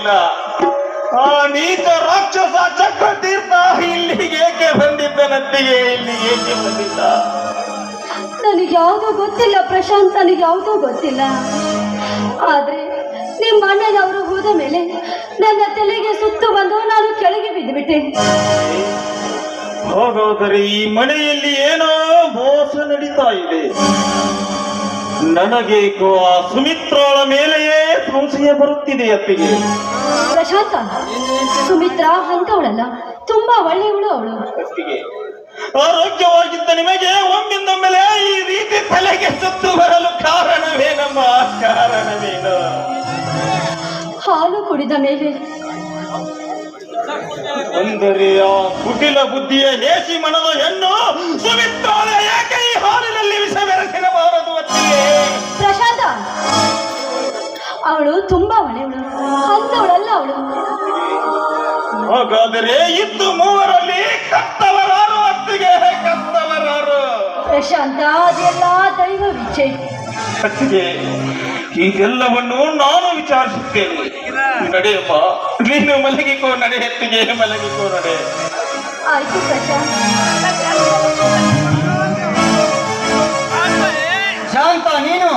ಇಲ್ಲ. ಆ ನೀಚ ರಾಕ್ಷಸ ಚಕ್ರತೀರ್ಥ ಇಲ್ಲಿಗೆ ಏಕೆ ಬಂದಿದ್ದನಂತೆಯೇ? ಇಲ್ಲಿ ಏಕೆ ಬಂದಿದ್ದ? ನನಗೆ ಯಾವುದೂ ಗೊತ್ತಿಲ್ಲ ಪ್ರಶಾಂತ್, ನನಗೆ ಯಾವುದೂ ಗೊತ್ತಿಲ್ಲ. ಆದ್ರೆ ನಿಮ್ಮ ಅಣ್ಣನವರು ಹೋದ ಮೇಲೆ ನನ್ನ ತಲೆಗೆ ಸುತ್ತು ಬಂದು ನಾನು ಕೆಳಗೆ ಬಿದ್ದುಬಿಟ್ಟೆ. ಹಾಗಾದರೆ ಈ ಮನೆಯಲ್ಲಿ ಏನೋ ಮೋಸ ನಡೀತಾ ಇದೆ. ನನಗೆ ಆ ಸುಮಿತ್ರಾಳ ಮೇಲೆಯೇ ಸಂಶಯ ಬರುತ್ತಿದೆ. ಅತ್ತಿಗೆ ಪ್ರಶಾಂತ, ಸುಮಿತ್ರಾ ಅಂತವಳಲ್ಲ, ತುಂಬಾ ಒಳ್ಳೆಯವಳು ಅವಳು. ಅತ್ತಿಗೆ, ಆರೋಗ್ಯವಾಗಿದ್ದ ನಿಮಗೆ ಒಮ್ಮಿಂದೊಮ್ಮೆಲೆ ಈ ರೀತಿ ತಲೆಗೆ ಸುತ್ತು ಬರಲು ಕಾರಣವೇನಮ್ಮ? ಕಾರಣವೇನು? ಹಾಲು ಕುಡಿದ ಮೇಲೆ. ಅಂದರೆ ಆ ಕುಟಿಲ ಬುದ್ಧಿಯ ಲೇಸಿ ಮನದ ಹೆಣ್ಣು ಸುಮಿತ್ರಾಳ ಯಾಕೆ ಈ ಹಾಲಿನಲ್ಲಿ ವಿಷ ಬೆರೆಸಿರಬಾರದು? ಅತ್ತಿಗೆ ಪ್ರಶಾಂತ, ಅವಳು ತುಂಬಾ ಒಳ್ಳೆಯವಳು, ಅಂತವಳಲ್ಲ ಅವಳು. ಹಾಗಾದರೆ ಇದ್ದು ಮೂವರಲ್ಲಿ ಕತ್ತವರಾರು? ಅತ್ತಿಗೆ ಕತ್ತವರಾರು? ಪ್ರಶಾಂತ, ಅದೆಲ್ಲ ದೈವ ವಿಚ್ಛೆ. ಅತ್ತಿಗೆ, ಇದೆಲ್ಲವನ್ನು ನಾನು ವಿಚಾರಿಸುತ್ತೇನೆ. ನಡೆಯಪ್ಪ, ನೀನು ಮಲಗಿಕೋ. ನಡೆ ಅತ್ತಿಗೆ, ಮಲಗಿಕೋ, ನಡೆ. ಆಯ್ತು ಪ್ರಶಾಂತ್. ಶಾಂತ, ನೀನು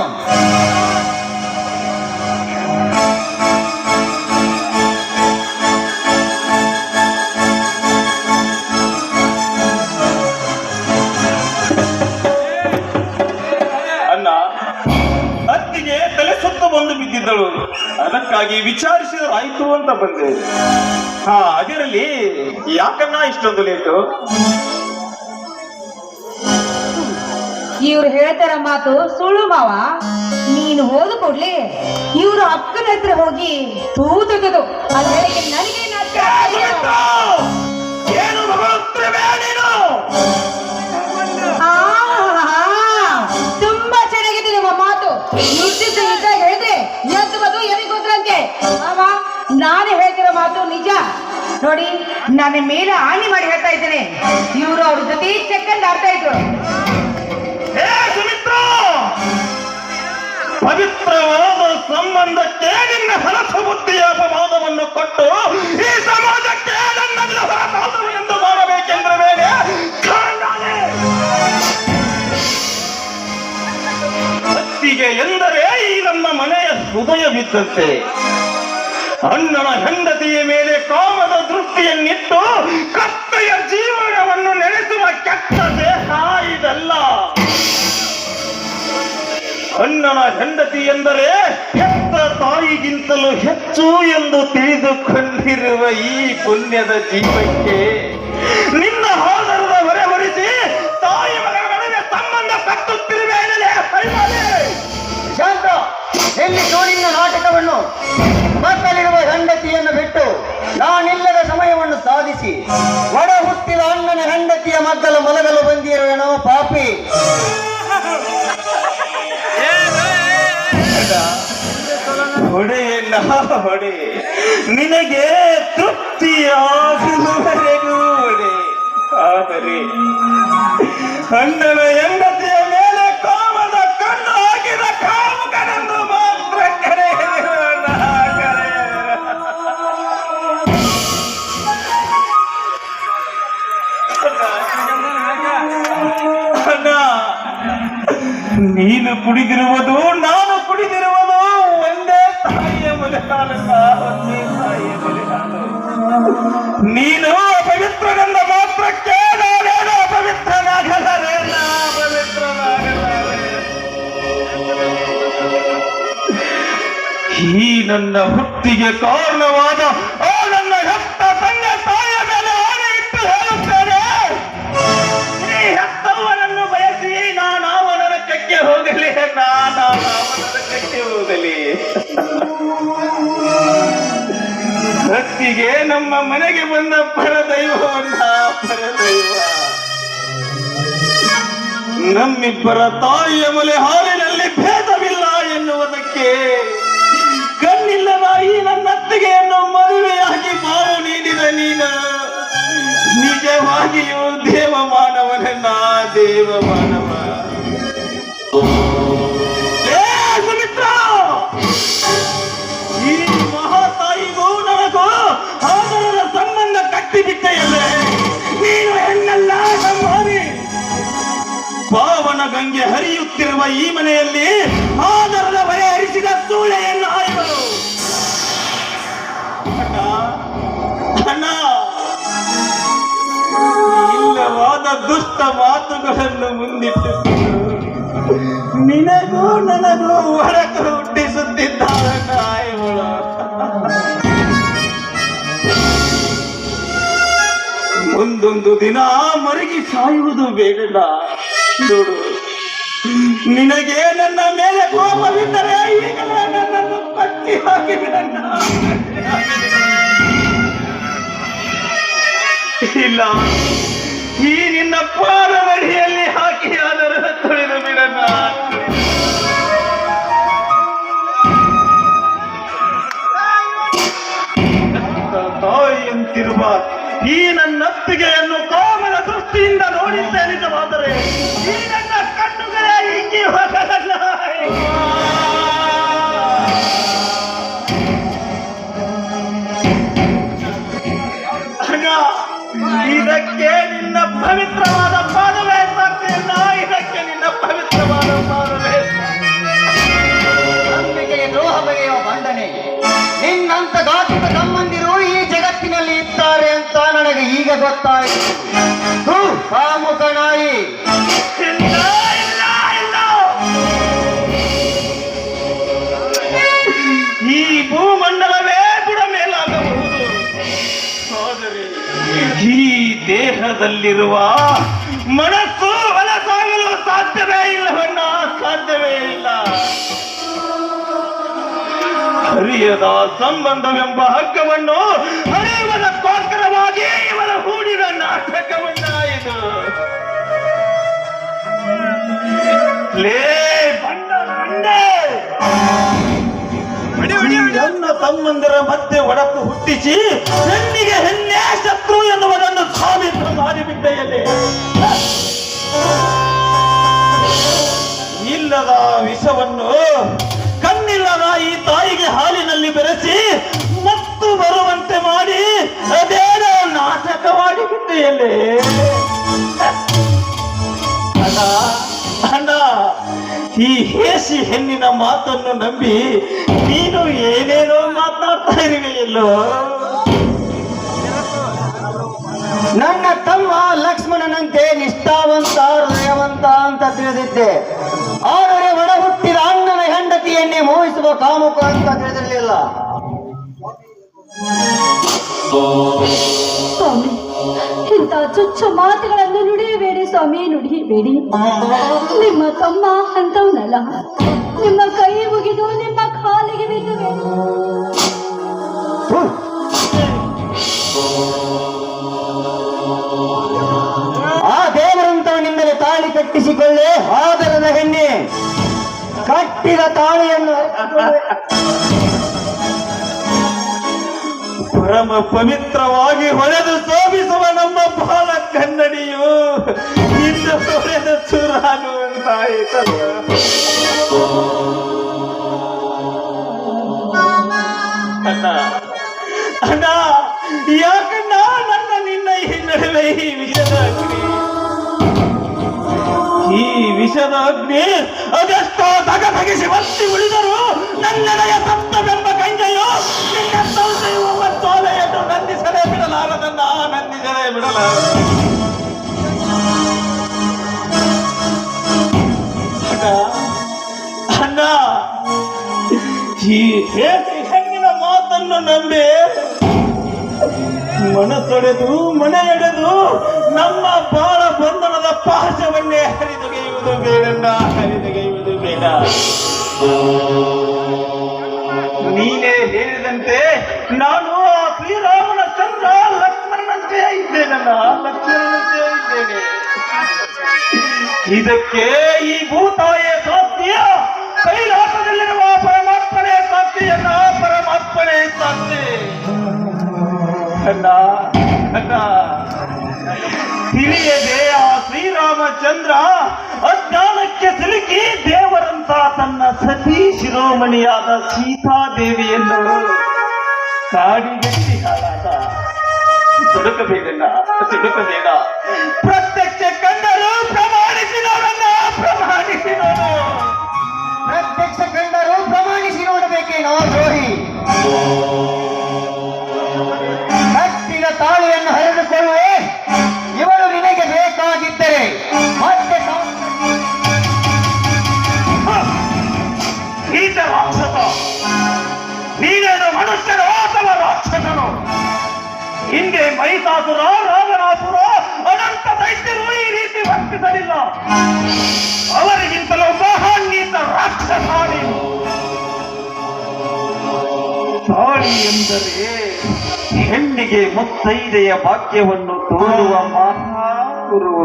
ಅಣ್ಣ, ಅತ್ತಿಗೆ ತಲೆ ಸುತ್ತ ಬಂದು ಬಿದ್ದಿದ್ದಳು. ಅದಕ್ಕಾಗಿ ವಿಚಾರಿಸಿದರಾಯ್ತು ಅಂತ ಬಂದೆ. ಅದರಲ್ಲಿ ಯಾಕನ್ನ ಇಷ್ಟೊಂದು ಲೇಟು? ಇವ್ರು ಹೇಳ್ತಾರ ಮಾತು ಸುಳ್ಳು ಮಾವ. ನೀನು ಹೋದ ಕೂಡ್ಲಿ ಇವ್ರು ಅಕ್ಕನ ಹತ್ರ ಹೋಗಿ ತೂತದು. ಅದ್ ಹೇಳಿ ನನಗೆ ಏನು ತುಂಬಾ ಚೆನ್ನಾಗಿದೆ ನಿಮ್ಮ ಮಾತು. ನುಡ್ತಿದ್ದ ಇದ್ದಾಗ ಹೇಳಿದ್ರೆ ಎದ್ದು ಬದು ಎಲ್ಲಿ ಗೊತ್ತಂತೆ ಮಾವ. ನಾನು ಹೇಳ್ತಿರೋ ಮಾತು ನಿಜ. ನೋಡಿ, ನನ್ನ ಮೇಲೆ ಹಾನಿ ಮಾಡಿ ಹೇಳ್ತಾ ಇದ್ದೇನೆ. ಇವ್ರು ಅವ್ರ ಜೊತೆ ಚೆಕ್ಕಂಡ್ ಆಡ್ತಾ ಇದ್ರು. ಪವಿತ್ರವಾದ ಸಂಬಂಧಕ್ಕೆ ನಿನ್ನ ಹಲಸ ಬುದ್ಧಿಯ ಅಪವಾದವನ್ನು ಕೊಟ್ಟು ಈ ಸಮಾಜಕ್ಕೆ ನನ್ನೆಲ್ಲ ಹೊರತಾದವೆಂದು ಮಾಡಬೇಕೆಂದ್ರೆ ಮೇಲೆ ಅತ್ತಿಗೆ ಎಂದರೆ ಈ ನಮ್ಮ ಮನೆಯ ಹೃದಯವಿದ್ದಂತೆ. ಅಣ್ಣನ ಹೆಂಡತಿಯ ಮೇಲೆ ಕಾಮದ ದೃಷ್ಟಿಯನ್ನಿಟ್ಟು ಕತ್ತೆಯ ಜೀವನವನ್ನು ನಡೆಸುವ ಕೆಟ್ಟ ದೇಹ ಇದಲ್ಲ. ಅಣ್ಣನ ಹೆಂಡತಿ ಎಂದರೆ ಹೆತ್ತ ತಾಯಿಗಿಂತಲೂ ಹೆಚ್ಚು ಎಂದು ತಿಳಿದುಕೊಂಡಿರುವ ಈ ಪುಣ್ಯದ ಜೀವಕ್ಕೆ ನಿನ್ನ ಆಧಾರದ ಹೊರೆ ಹೊರಿಸಿ ತಾಯಿ ಮಗಳ ನಡುವೆ ಸಂಬಂಧ ಕಟ್ಟುತ್ತಿರುವೆ. ಶಾಂತ, ಎಲ್ಲಿದ್ದು ನಿನ್ನ ನಾಟಕವನ್ನು? ಮಕ್ಕಳಿರುವ ಹೆಂಡತಿಯನ್ನು ಬಿಟ್ಟು ನಾನಿಲ್ಲದ ಸಮಯವನ್ನು ಸಾಧಿಸಿ ಒಡ ಹುಟ್ಟಿದ ಅಣ್ಣನ ಹೆಂಡತಿಯ ಮಕ್ಕಳು ಮಲಗಲು ಬಂದಿರುವೆನೋ ಪಾಪಿ. ಹೊಡೆಯಲ್ಲ ಹೊಡೆ, ನಿನಗೆ ತೃಪ್ತಿಯಾಗುವವರೆಗೂ ಹೊಡೆ. ಆದರೆ ಅಣ್ಣನ ಹೆಂಡತಿಯ ಮೇಲೆ ಕಾಮದ ಕಣ್ಣು ಹಾಕಿದ ಕಾಮುಕನೆಂದು ಮಾತ್ರ ಕರೆಯೋಣ. ಅಣ್ಣ, ನೀನು ಕುಡಿದಿರುವುದು ನಾನು ಕುಡಿದಿರುವುದು ಒಂದೇ ತಾಯಿಯ ಮುಲೆಹಾಲಲ್ಲ, ಒಂದೇ ತಾಯಿಯ ಮುಲೆಹಾಲು. ನೀನು ಅಪವಿತ್ರನೆಂದ ಮಾತ್ರಕ್ಕೆ ನಾನೇನು ಅಪವಿತ್ರನಾಗಲಾರೆ, ಅಪವಿತ್ರನಾಗಲಾರೆ. ಈ ನನ್ನ ಹುಟ್ಟಿಗೆ ಕಾರಣವಾದ ಆ ನನ್ನ ಹೆತ್ತ ತಂದೆ ತಾಯಿಯ ಮೇಲೆ ಆಣೆ ಇಟ್ಟು ಹೇಳುತ್ತೇನೆ, ಈ ಹೆತ್ತವನನ್ನು ಬಯಸಿ ನಾನು ಅವನ ನರಕಕ್ಕೆ ಹೋಗಲಿ, ನಾನು ಅವನ ನರಕಕ್ಕೆ ಹೋಗಲಿ. ಭಕ್ತಿಗೆ ನಮ್ಮ ಮನೆಗೆ ಬಂದ ಪರದೈವವನ್ನ ಪರದೈವ ನಮ್ಮಿಬ್ಬರ ತಾಯಿಯ ಮೊಲೆ ಹಾಲಿನಲ್ಲಿ ಭೇದವಿಲ್ಲ ಎನ್ನುವುದಕ್ಕೆ ಕಣ್ಣಿಲ್ಲದ ಈ ನನ್ನತ್ತಿಗೆಯನ್ನು ಮದುವೆಯಾಗಿ ಬಾಳು ನೀಡಿದ ನೀನು ನಿಜವಾಗಿಯೂ ದೇವಮಾನವನನ್ನ, ದೇವಮಾನವ. ಸುಮಿತ್ರ, ಈ ಮಹಾತಾಯಿಗೂ ಗಂಗೆ ಹರಿಯುತ್ತಿರುವ ಈ ಮನೆಯಲ್ಲಿ ಆದರದ ಬರೆ ಹರಿಸಿದ ಸೂಳೆಯನ್ನು ಆಯುವರು. ಅಣ್ಣ ಅಣ್ಣ, ಇಲ್ಲವಾದ ದುಷ್ಟ ಮಾತುಗಳನ್ನು ಮುಂದಿಟ್ಟು ನಿನಗೂ ನನಗೂ ಒಡಕು ಹುಟ್ಟಿಸುತ್ತಿದ್ದಾರಣ್ಣ ಆಯುಗಳು. ಒಂದೊಂದು ದಿನ ಮರಗಿ ಸಾಯುವುದು ಬೇಡಲ್ಲ. ನೋಡು, ನಿನಗೆ ನನ್ನ ಮೇಲೆ ಕೋಪವಿದ್ದರೆ ಈಗಲೇ ನನ್ನನ್ನು ಕಟ್ಟಿ ಹಾಕಿಬಿಡಣ್ಣ. ಇಲ್ಲ, ಈ ನಿನ್ನ ಪಾದವಡಿಯಲ್ಲಿ ಹಾಕಿ ಅದರ ತುಳಿದು ಬಿಡಣ್ಣ. ತಾಯಿಯಂತಿರುವ ಈ ನನ್ನಪ್ಪಿಗೆಯನ್ನು ಕಾಮನ ದೃಷ್ಟಿಯಿಂದ ನೋಡಿದ್ದೆ ನಿಜವಾದರೆ ಈ ನನ್ನ ಕಣ್ಣುಗಳೇ ಹಿಂಗಿ ಹೋಗಲ್ಲ. ಅಣ್ಣ, ಇದಕ್ಕೆ ನಿನ್ನ ಪವಿತ್ರವಾದ ಪಾದವೇ ಸಾಕ್ಷಿಯನ್ನ. ಇದಕ್ಕೆ ನಿನ್ನ ಪವಿತ್ರವಾದ ಪಾದವೇ ನಂಬಿಕೆಗೆ ದ್ರೋಹ ಬಗೆಯುವ ಬಂಡನೆ. ನಿನ್ನಂತ ಘಾತುಕ ಸಂಬಂಧಿರು ಈ ಜಗತ್ತಿನಲ್ಲಿ ಇದ್ದಾರೆ ಅಂತ ನನಗೆ ಈಗ ಗೊತ್ತಾಯಿತು. ಕಾಮುಕ ನಾಯಿ. ಇಲ್ಲ ಇಲ್ಲ ಇಲ್ಲ, ಈ ಭೂಮಂಡಲವೇ ಬುಡ ಮೇಲಾಗಬಹುದು, ಆದರೆ ಈ ದೇಹದಲ್ಲಿರುವ ಮನಸ್ಸು ಹೊಲಸಾಗಲು ಸಾಧ್ಯವೇ ಇಲ್ಲವಣ್ಣ, ಸಾಧ್ಯವೇ ಇಲ್ಲ. ಹರಿಯದ ಸಂಬಂಧವೆಂಬ ಹಗ್ಗವನ್ನು ಹರಿಯುವುದಕ್ಕೋಸ್ಕರವಾಗಿ ಇವರ ಹೂಡಿದ ನಾಟಕವನ್ನ ಇದು. ಲೇ ಬಂಡ ಬಂಡೆ, ನನ್ನ ತಮ್ಮಂದಿರ ಮಧ್ಯೆ ಒಡಕು ಹುಟ್ಟಿಸಿ ಹೆಣ್ಣಿಗೆ ಹೆಣ್ಣೆ ಶತ್ರು ಎನ್ನುವುದನ್ನು ಸಾಬೀತು ಮಾಡಿಬಿಟ್ಟೆಯಲ್ಲಿ ಇಲ್ಲದ ವಿಷವನ್ನು ಕಣ್ಣಿಲ್ಲದ ಈ ತಾಯಿಗೆ ಹಾಲಿನಲ್ಲಿ ಬೆರೆಸಿ ಮತ್ತು ಬರುವಂತೆ ಮಾಡಿ ಅದೇನೋ ನಾಟಕ ಮಾಡಿಬಿಟ್ಟೆಯಲ್ಲಿ. ಅಣ್ಣ ಅಣ್ಣ, ಈ ಹೇಸಿ ಹೆಣ್ಣಿನ ಮಾತನ್ನು ನಂಬಿ ನೀನು ಏನೇನೋ ಮಾತನಾಡ್ತಾ ಇರುವೆಯಲ್ಲೋ. ನನ್ನ ತಮ್ಮ ಲಕ್ಷ್ಮಣನಂತೆ ನಿಷ್ಠಾವಂತ ಹೃದಯವಂತ ಅಂತ ತಿಳಿದಿದ್ದೆ, ಆದರೆ ಒಡ ಹುಟ್ಟಿದ ಅಣ್ಣನ ಹೆಂಡತಿಯನ್ನೇ ಮೋಹಿಸುವ ಕಾಮುಕ ಅಂತ ತಿಳಿದಿರಲಿಲ್ಲ. ಸ್ವಾಮಿ, ಇಂಥ ಚುಚ್ಚ ಮಾತುಗಳನ್ನು ನುಡಿಯಬೇಡಿ ಸ್ವಾಮಿ, ನುಡಿಯಬೇಡಿ. ನಿಮ್ಮ ತಮ್ಮ ಅಂತವನಲ್ಲ. ನಿಮ್ಮ ಕೈ ಮುಗಿದು ನಿಮ್ಮ ಕಾಲಿಗೆ ಬಿದ್ದು ಆ ದೇವರಂತವನಿಂದಲೇ ತಾಳಿ ಕಟ್ಟಿಸಿಕೊಳ್ಳೆ ಆದರದ ಹೆಣ್ಣೆ. ಕಟ್ಟಿದ ತಾಳಿಯನ್ನು ಪರಮ ಪವಿತ್ರವಾಗಿ ಹೊಳೆದು ಶೋಭಿಸುವ ನಮ್ಮ ಬಾಲ ಕನ್ನಡಿಯು ಇನ್ನು ಹೊಳೆದು ಚೂರಾಗುವಂತಾಯಿತಲ್ಲ. ಅಣ್ಣ ಅಣ್ಣ, ಯಾಕಣ್ಣ ನನ್ನ ನಿನ್ನ ಈ ನಡುವೆ ಈ ವಿಷದ ಅಗ್ನಿ, ಈ ವಿಷದ ಅಗ್ನಿ ಅದೆಷ್ಟೋ ಧಗಧಗಿಸಿ ಒತ್ತಿ ಉಳಿದರು ನನ್ನೆಡೆಯ ಸಪ್ತವೆಂಬ ಗಂಗೆಯು ನಿನ್ನ ಸೌದೆಯುವ ತೋಲೆಯನ್ನು ನಂದಿಸಲೇ ಬಿಡಲಾರದನ್ನ, ನಂದಿಸಲೇ ಬಿಡಲಾರದು. ಅಣ್ಣ, ಈ ಹೇಸಿ ಹೆಣ್ಣಿನ ಮಾತನ್ನು ನಂಬಿ ಮನಸೊಡೆದು ಮನೆಯೊಡೆದು ನಮ್ಮ ಬಾಳ ಬಂಧನದ ಪಾಶವನ್ನೇ ಹರಿದೊಗೆಯುವುದು ಬೇಡಣ್ಣ, ಹರಿದೊಗೆಯುವುದು ಬೇಡ. ನೀನೇ ಹೇಳಿದಂತೆ ನಾನು ಶ್ರೀರಾಮನ ಚಂದ್ರ ಲಕ್ಷ್ಮಣನಂತೆ ಇದ್ದೇನಲ್ಲ, ಲಕ್ಷ್ಮಣನಂತೆ ಇದ್ದೇನೆ. ಇದಕ್ಕೆ ಈ ಭೂತಾಯೇ ಸಾಕ್ಷಿಯ, ಕೈಲಾಸದಲ್ಲಿರುವ ಪರಮಾತ್ಮನೇ ಸಾಕ್ಷಿಯನ್ನ, ಪರಮಾತ್ಮನೇ ಸಾಕ್ಷಿ. ಅಣ್ಣ ಅಣ್ಣ, ತಿಳಿಯದೆ ಆ ಶ್ರೀರಾಮಚಂದ್ರ ಅಜ್ಞಾನಕ್ಕೆ ಸಿಲುಕಿ ದೇವರಂತ ತನ್ನ ಸತಿ ಶಿರೋಮಣಿಯಾದ ಸೀತಾದೇವಿಯನ್ನು ಕಾಡಿಗಟ್ಟಿ ಹಾಳಾದ. ಸಿಡುಕಬೇಡ, ಸಿಡುಕಬೇಡ. ಪ್ರತ್ಯಕ್ಷ ಕಂಡರು ಪ್ರಮಾಣಿಸಿದವರನ್ನ ಯಾಕೇನೋ ದ್ರೋಹಿ? ಕಟ್ಟಿದ ತಾಳಿಯನ್ನು ಹರಿದುಕೊಳ್ಳುವೆ. ಇವಳು ನಿನಗೆ ಬೇಕಾಗಿದ್ದರೆ ಮತ್ತೆ ಈತ ರಾಕ್ಷಸ, ನೀನೇನು ಮನುಷ್ಯನೋ ಅಥವಾ ರಾಕ್ಷಸನು? ಹಿಂದೆ ಮಹಿಷಾಸುರ, ರಾವಣಾಸುರ, ಅನಂತ ದೈತ್ಯರು ಈ ರೀತಿ ವರ್ತಿಸಲಿಲ್ಲ. ಅವರಿಗಿಂತಲೂ ಮಹಾನ್ವಿತ ರಾಕ್ಷಸ ನೀನು. ತಾಳಿ ಎಂದರೆ ಹೆಣ್ಣಿಗೆ ಮುತ್ತೈದೆಯ ಭಾಗ್ಯವನ್ನು ತೋರುವ ಮಹಾಗುರು.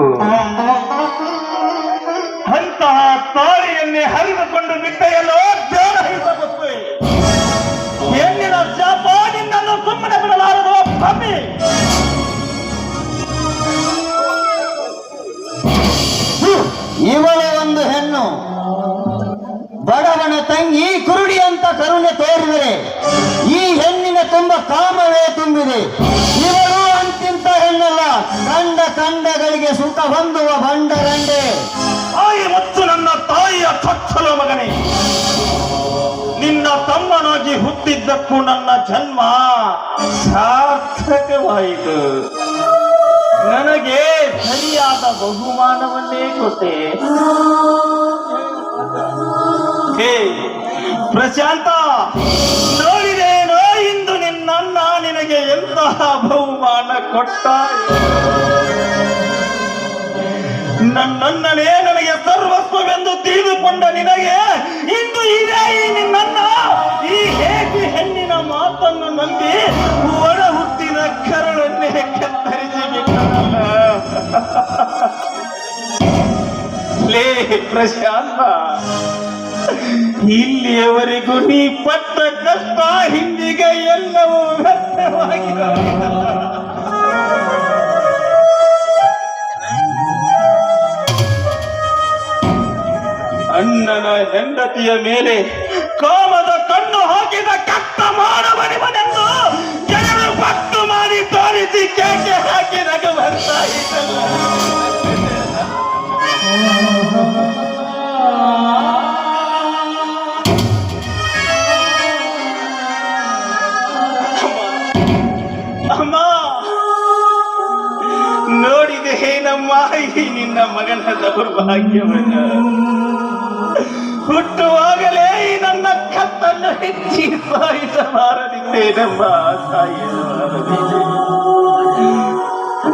ಅಂತಹ ತಾಳಿಯನ್ನೇ ಹರಿದುಕೊಂಡು ಬಿಟ್ಟೆಯಲ್ಲೋ ಜ್ಞಾನಹಿಸಬಹುದು. ಹೆಣ್ಣಿನ ಶಾಪ ನಿನ್ನನ್ನು ಸುಮ್ಮನೆ ಬಿಡಲಾರದು ಭೂಮಿ. ಇವಳ ಒಂದು ಹೆಣ್ಣು ಬಡವನ ತಂಗಿ ಕುರುಡಿ ಅಂತ ಕರುಣೆ ತೋರಿದರೆ ಈ ಹೆಣ್ಣಿನ ತುಂಬ ಕಾಮವೇ ತುಂಬಿದೆ. ಇವಳು ಅಂತಿಂತ ಹೆಣ್ಣಲ್ಲ, ಕಂಡಗಳಿಗೆ ಸುಖ ಹೊಂದುವ ಬಂಡರಂಡೆ. ತಾಯಿ ಮತ್ತು ನನ್ನ ತಾಯಿಯ ಚೊಚ್ಚಲ ಮಗನೇ, ನಿನ್ನ ತಮ್ಮನಾಗಿ ಹುಟ್ಟಿದ್ದಕ್ಕೂ ನನ್ನ ಜನ್ಮ ಸಾರ್ಥಕವಾಯಿತು. ನನಗೆ ಸರಿಯಾದ ಬಹುಮಾನವನ್ನೇ ಕೊಟ್ಟೆ. ಹೇ ಪ್ರಶಾಂತ, ನೋಡಿದೇನೋ ಇಂದು ನಿನ್ನನ್ನ ನಿನಗೆ ಎಂತಹ ಬಹುಮಾನ ಕೊಟ್ಟ. ನನ್ನನ್ನೇ ನನಗೆ ಸರ್ವಸ್ವವೆಂದು ತಿಳಿದುಕೊಂಡ ನಿನಗೆ ಇಂದು ಇದೇ ನಿನ್ನನ್ನ ಈ ಹೇಗೆ ಹೆಣ್ಣಿನ ಮಾತನ್ನು ನಂಬಿ ಒಳ ಹುಟ್ಟಿನ ಕರುಳನ್ನೇ ಕತ್ತರಿಸಿ ಬಿಟ್ಟನಲ್ಲ. ಲೇ ಪ್ರಶಾಂತ, ಇಲ್ಲಿಯವರೆಗೂ ನೀ ಪಟ್ಟ ಕಷ್ಟ ಹಿಂದಿಗ ಎಲ್ಲವೂ ವ್ಯರ್ಥವಾಗಿದೆ. ಅಣ್ಣನ ಹೆಂಡತಿಯ ಮೇಲೆ ಕಾಮದ ಕಣ್ಣು ಹಾಕಿದ ಕತ್ತ ಮಾಡಬನಿವನೆಂದು ಜನರು ಪಟ್ಟು ಮಾಡಿ ತೋರಿಸಿ ಕೇಕೆ ಹಾಕಿ ನಗು ಬರ್ತಾ ಇದ್ದಲ್ಲ. ಅಮ್ಮ, ನೋಡಿದೆ ನಮ್ಮ ಈ ನಿನ್ನ ಮಗನ ದೌರ್ಭಾಗ್ಯವನ್ನು. ಹುಟ್ಟುವಾಗಲೇ ಈ ನನ್ನ ಕತ್ತನ್ನು ಹೆಚ್ಚಿ ಸಾಯಿಸಬಾರದಿದ್ದೇ ನಮ್ಮ ಸಾಯಿಸಬಾರದಿದೆ.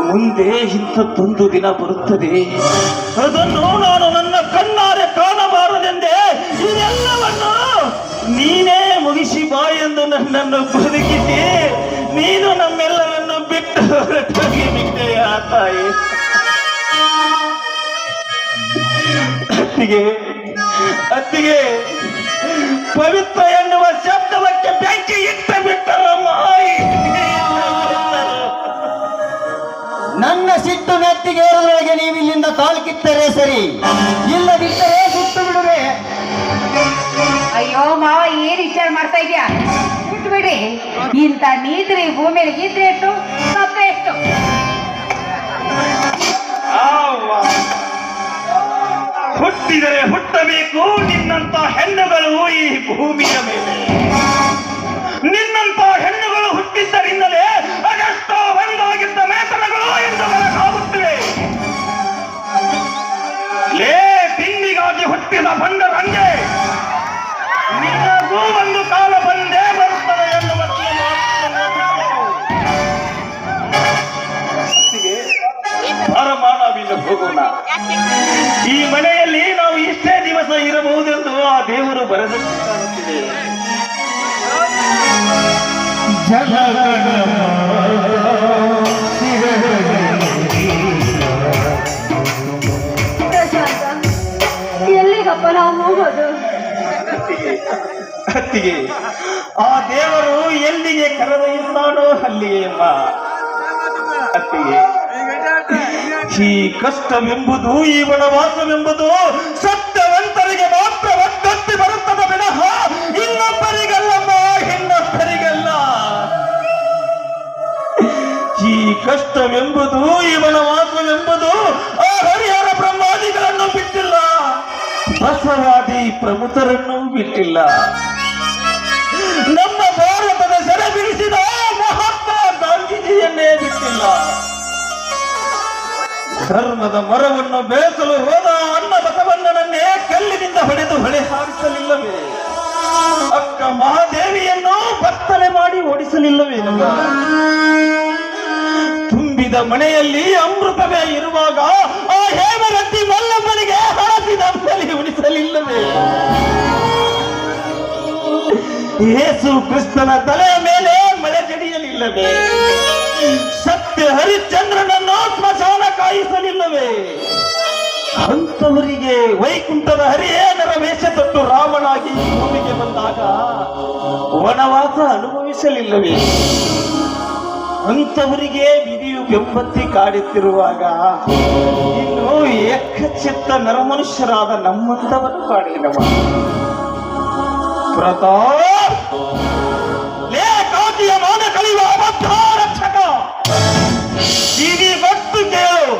ಮುಂದೆ ಇಂಥದ್ದೊಂದು ದಿನ ಬರುತ್ತದೆ, ಅದನ್ನು ನಾನು ನನ್ನ ಕಣ್ಣಾರೆ ಕಾಣಬಾರದೆಂದೇ ಇದೆಲ್ಲವನ್ನು ನೀನೇ ಮುಗಿಸಿ ಬಾ ಎಂದು ನನ್ನನ್ನು ಬದುಕಿಸಿ ನೀನು ನಮ್ಮೆಲ್ಲರನ್ನು ಬಿಟ್ಟು ಹೊರಟೋಗಿ ಬಿಟ್ಟೆಯ ತಾಯಿ. ಅತ್ತಿಗೆ ಪವಿತ್ರ ಎನ್ನುವ ಶಬ್ದಕ್ಕೆ ಬೆಂಕಿ ಇಟ್ಟ ಬಿಟ್ಟರಮ್ಮ. ನನ್ನ ಸಿಟ್ಟು ನೆತ್ತಿಗೇರುವವರೆಗೆ ನೀವು ಇಲ್ಲಿಂದ ಕಾಲು ಕಿತ್ತರೆ ಸರಿ, ಇಲ್ಲದಿದ್ದರೆ ಸುಟ್ಟು ಬಿಡುವೆ. ಅಯ್ಯೋ ಮಾವ, ಏನ್ ವಿಚಾರ ಮಾಡ್ತಾ ಇದ್ಯಾ? ಬಿಟ್ಬಿಡಿ. ಇಂಥ ನೀತ್ರಿ ಭೂಮಿಯಲ್ಲಿ ಗೀತ್ರೆ ಎಷ್ಟು ಸತ್ತ ಎಷ್ಟು. ಹುಟ್ಟಿದರೆ ಹುಟ್ಟಬೇಕು ನಿನ್ನಂತ ಹೆಣ್ಣುಗಳು ಈ ಭೂಮಿಯ ಮೇಲೆ. ನಿನ್ನಂತ ಹೆಣ್ಣುಗಳು ಹುಟ್ಟಿದ್ದರಿಂದಲೇ ಅದೆಷ್ಟೋ ಒಂದಾಗಿದ್ದ ಮೇತನಗಳು ಎಂದು ಬೆಳಕಾಗುತ್ತಿವೆ. ಲೇ ತಿಂಡಿಗಾಗಿ ಹುಟ್ಟಿದ ಬಂಡರಂಗೆ, ನಿನಗೂ ಒಂದು ಕಾಲ ಬಂದೇ ಬರುತ್ತದೆ ಎನ್ನುವ ನಾವಿಂದ ಹೋಗೋಣ. ಈ ಮನೆಯಲ್ಲಿ ನಾವು ಇಷ್ಟೇ ದಿವಸ ಇರಬಹುದೆಂದು ಆ ದೇವರು ಬರೆದಂತೆ ಕಾಣುತ್ತಿದೆ. ಎಲ್ಲಿಗಪ್ಪ ನಾವು ಹೋಗೋದು? ಅತ್ತಿಗೆ, ಆ ದೇವರು ಎಲ್ಲಿಗೆ ಕರೆದೊಯ್ಯುತ್ತಾನೋ ಅಲ್ಲಿಗೆ ಎಂಬ. ಅತ್ತಿಗೆ, ಈ ಕಷ್ಟವೆಂಬುದು, ಈ ವನವಾಸವೆಂಬುದು ಸತ್ಯವಂತರಿಗೆ ಮಾತ್ರ ಒತ್ತೊತ್ತಿ ಬರುತ್ತದೆ ವಿನಃ ಇನ್ನೊಬ್ಬರಿಗಲ್ಲಮ್ಮ, ಇನ್ನೊಬ್ಬರಿಗಲ್ಲ. ಈ ಕಷ್ಟವೆಂಬುದು, ಈ ವನವಾಸವೆಂಬುದು ಆ ಹರಿಹರ ಬ್ರಹ್ಮಾದಿಗಳನ್ನು ಬಿಟ್ಟಿಲ್ಲ, ಬಸವಾದಿ ಪ್ರಮುಖರನ್ನು ಬಿಟ್ಟಿಲ್ಲ. ಧರ್ಮದ ಮರವನ್ನು ಬೆಳೆಸಲು ಹೋದ ಅಣ್ಣ ಬಸವಣ್ಣನನ್ನೇ ಕಲ್ಲಿನಿಂದ ಹೊಡೆದು ಹೊಳೆ ಹಾರಿಸಲಿಲ್ಲವೇ? ಅಕ್ಕ ಮಹಾದೇವಿಯನ್ನು ಬತ್ತಲೆ ಮಾಡಿ ಓಡಿಸಲಿಲ್ಲವೇ? ತುಂಬಿದ ಮನೆಯಲ್ಲಿ ಅಮೃತವೇ ಇರುವಾಗ ಆ ಹೇಮರತ್ತಿ ಮಲ್ಲಮ್ಮನಿಗೆ ಹಳಸಿದ ಬಲಿ ಉಳಿಸಲಿಲ್ಲವೇ? ಯೇಸು ಕ್ರಿಸ್ತನ ತಲೆಯ ಮೇಲೆ ಮಳೆ ಜಡಿಯಲಿಲ್ಲವೇ? ಸತ್ಯ ಹರಿಶ್ಚಂದ್ರನನ್ನು ಸ್ಮಶಾನ ಕಾಯಿಸಲಿಲ್ಲವೇ? ಅಂಥವರಿಗೆ ವೈಕುಂಠದ ಹರಿಯೇನರ ವೇಷ ತೊಟ್ಟು ರಾಮನಾಗಿ ಭೂಮಿಗೆ ಬಂದಾಗ ವನವಾಸ ಅನುಭವಿಸಲಿಲ್ಲವೇ? ಅಂಥವರಿಗೆ ವಿಧಿಯು ಬೆಂಬತ್ತಿ ಕಾಡುತ್ತಿರುವಾಗ ಇನ್ನು ಏಕಚಿತ್ತ ನರಮನುಷ್ಯರಾದ ನಮ್ಮಂಥವರು ಕಾಡಿದವ ಪ್ರತಾಪ್ ಲೇ ಕಾತಿಯ ಮಾನ ಕಲಿಯುವ ಅಬದ್ಧ ರಕ್ಷಕ, ಕಿವಿ ಗೊತ್ತು ಕೇಳು.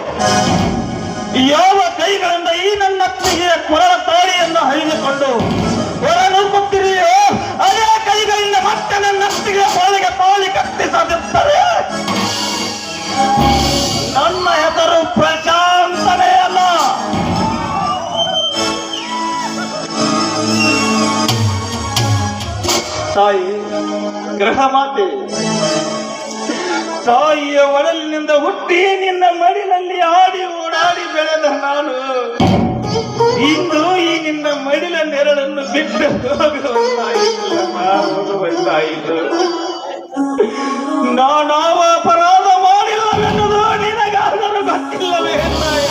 ಯಾವ ಕೈಗಳಿಂದ ಈ ನನ್ನ ಅತ್ತಿಗೆಯ ಕೊರಳ ತಾಳಿಯನ್ನು ಹರಿದುಕೊಂಡು ಹೊರನುಗ್ಗುತ್ತಿದೆಯೋ ಅದೇ ಕೈಗಳಿಂದ ಮತ್ತೆ ನನ್ನ ಅತ್ತಿಗೆಯ ಕೊರಳಿಗೆ ತಾಳಿ ಕಟ್ಟಿಸದಿದ್ದರೆ ನನ್ನ ಹೆಸರು ಪ್ರಶಾಂತನೇ ಅಲ್ಲ. ತಾಯಿ ಗೃಹ ಮಾತೆ, ತಾಯಿಯ ಒಡಲಿನಿಂದ ಹುಟ್ಟಿ ನಿನ್ನ ಮಡಿಲಲ್ಲಿ ಆಡಿ ಓಡಾಡಿ ಬೆಳೆದ ನಾನು ಇಂದು ಈ ನಿನ್ನ ಮಡಿಲ ನೆರಳನ್ನು ಬಿಟ್ಟು ಹೋಗುವಂತಾಯಿತು. ನಾನಾವ ಅಪರಾಧ ಮಾಡಿಲ್ಲವೆನ್ನುವುದು ನಿನಗಾದರೂ ಗೊತ್ತಿಲ್ಲವೇ ತಾಯಿ?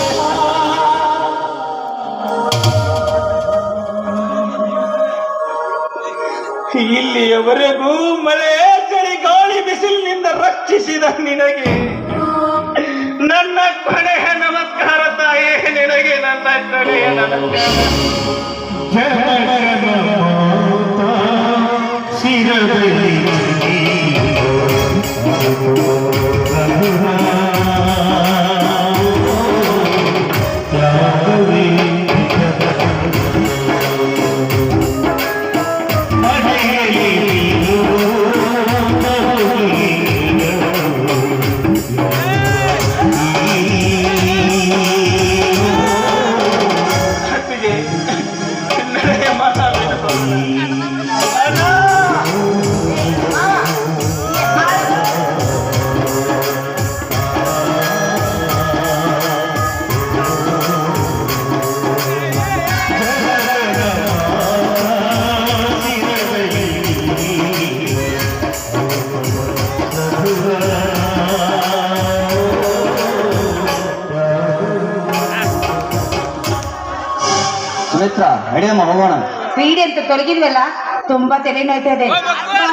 ಇಲ್ಲಿಯವರೆಗೂ ಮಳೆ ಚಳಿ ಗಾಳಿ ಬಿಸಿಲಿನಿಂದ ರಕ್ಷಿಸಿದ ನಿನಗೆ ನನ್ನ ಕೊನೆಯ ನಮಸ್ಕಾರ ತಾಯಿ, ನಿನಗೆ ನನ್ನ ಕೊನೆಯ ನಮಸ್ಕಾರ. ಸುಮಿತ್ರ, ನಡೆಯಮ್ಮ ಹೋಗೋಣ. ಕ್ರೀಡೆ ಅಂತ ತೊಲಗಿದ್ವಲ್ಲ, ತುಂಬಾ ತಲೆ ನೋಯ್ತಾ ಇದೆ.